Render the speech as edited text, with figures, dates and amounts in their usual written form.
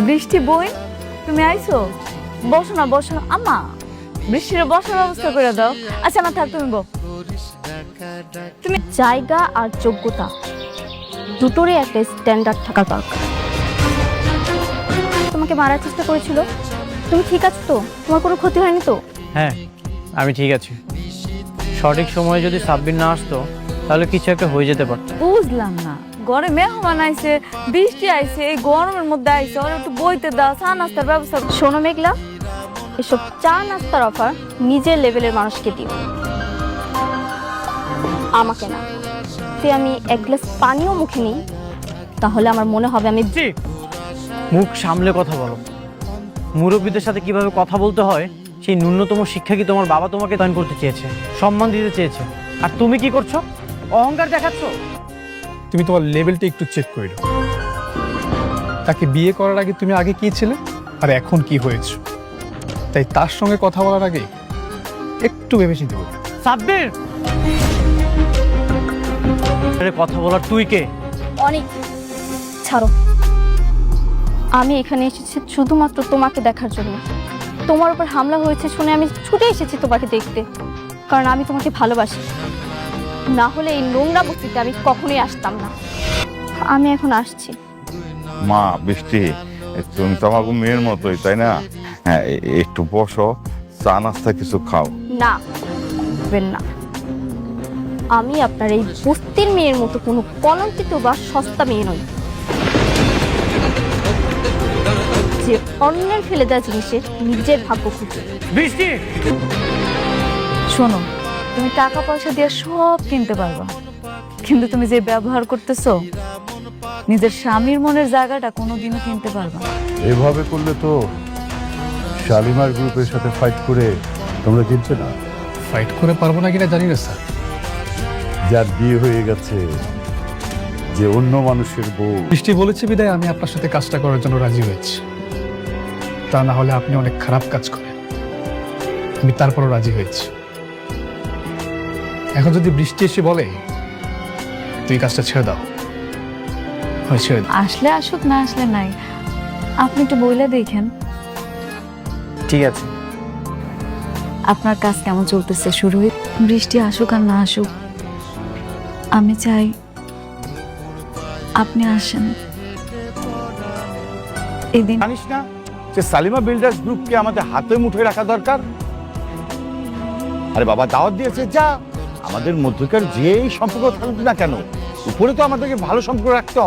বৃষ্টি বই তুমি আইছো? বসো না বসো, আম্মা বৃষ্টির বসার ব্যবস্থা করে দাও। আচ্ছা না থাক, তুমি তুমি জায়গা আর যোগ্যতা দুটোরই একটা স্ট্যান্ডার্ড থাকা দরকার। তোমাকে মারার চেষ্টা করেছিল, তুমি ঠিক আছো তো? তোমার কোনো ক্ষতি হয়নি তো? হ্যাঁ, আমি ঠিক আছি। সঠিক সময়ে যদি সাব্বির না আসতো তাহলে কিছু একটা হয়ে যেতে পারত। বুঝলাম না, ঘরে মেহমান আইছে, বৃষ্টি আইছে, এই গরমের মধ্যে আইছে, ওরা একটু বইতে দাও, চা নাস্তার ব্যবস্থা। শোনো মেঘলা, এসব চা নাস্তার অফার নিজের লেভেলের মানুষকে দিও, আমাকে না। তুই আমি এক গ্লাস পানিও মুখে নিই, তাহলে আমার মনে হবে আমি মুখ সামলে কথা বলো। মুরব্বীদের সাথে কিভাবে কথা বলতে হয় সেই ন্যূনতম শিক্ষা কি তোমার বাবা তোমাকে দান করতে চেয়েছে, সম্মান দিতে চেয়েছে? আর তুমি কি করছো? অহংকার দেখাচ্ছ। তুমি তোমার লেভেলটা একটু চেক করে নাও। তাকে বিয়ে করার আগে তুমি আগে কি ছিলে আর এখন কি হয়েছে, তাই তার সঙ্গে কথা বলার আগে একটু ভেবেচিন্তে বলবে। সাব্বির, কথা বলার তুই কে? অনেক ছাড়ো। আমি এখানে এসেছি শুধুমাত্র তোমাকে দেখার জন্য। তোমার উপর হামলা হয়েছে শুনে আমি ছুটে এসেছি তোমাকে দেখতে, কারণ আমি তোমাকে ভালোবাসি। না হলে এই নোংরা বস্তিতে আমি কখনোই আসতাম না। আমি এখন আসছি। মা বৃষ্টি, তুমি তো আমার মেয়ের মতোই, তাই না? হ্যাঁ, একটু বসো, চা নাস্তা কিছু খাও। না, বেন না। আমি আপনার এই বস্তির মেয়ের মতো কোনো কলঙ্কিত বা সস্তা মেয়ে নই, যে অন্যের ফেলে দেওয়া জিনিসের নিজের ভাগ্য খুঁজে। বৃষ্টি, শোনো, তুমি টাকা পয়সা দিয়ে সব কিনতে পারবা, কিন্তু তুমি যে ব্যবহার করতেছো নিজের স্বামীর মনের জায়গাটা কোনোদিনও কিনতে পারবা না। এভাবে করলে তো শালিমার গ্রুপের সাথে ফাইট করে তোমরা জিতবে না। ফাইট করে পারবো না কিনা জানি না স্যার। যার বিয়ে হয়ে গেছে, যে অন্য মানুষের বউ। বৃষ্টি বলেছে বিদায় আমি আপনার সাথে কাজটা করার জন্য রাজি হয়েছি। তা না হলে আপনি অনেক খারাপ কাজ করেন, আমি তারপরও রাজি হয়েছি। এখন যদি বৃষ্টি এসে বলে তুই কাজটা ছেড়ে দাও, হয় ছেড়ে দাও। আসলে আসুক, না আসলে নাই, আপনি একটু বইলে দেখেন ঠিক আছে। আপনার কাজ কেমন চলতেছে। শুরু বৃষ্টি আসুক আর না আসুক, আমি চাই আপনি আসেন। এদিন জানিস না যে সালিমা বিল্ডার্স গ্রুপকে আমাদের হাতে মুঠোয় রাখা দরকার? আরে বাবা দাওয়াত দিয়েছে, যা। আমাদের মধ্যকার যেই সম্পর্ক থাকুক না কেন, উপরে তো আমাদেরকে ভালো সম্পর্ক রাখতে হবে।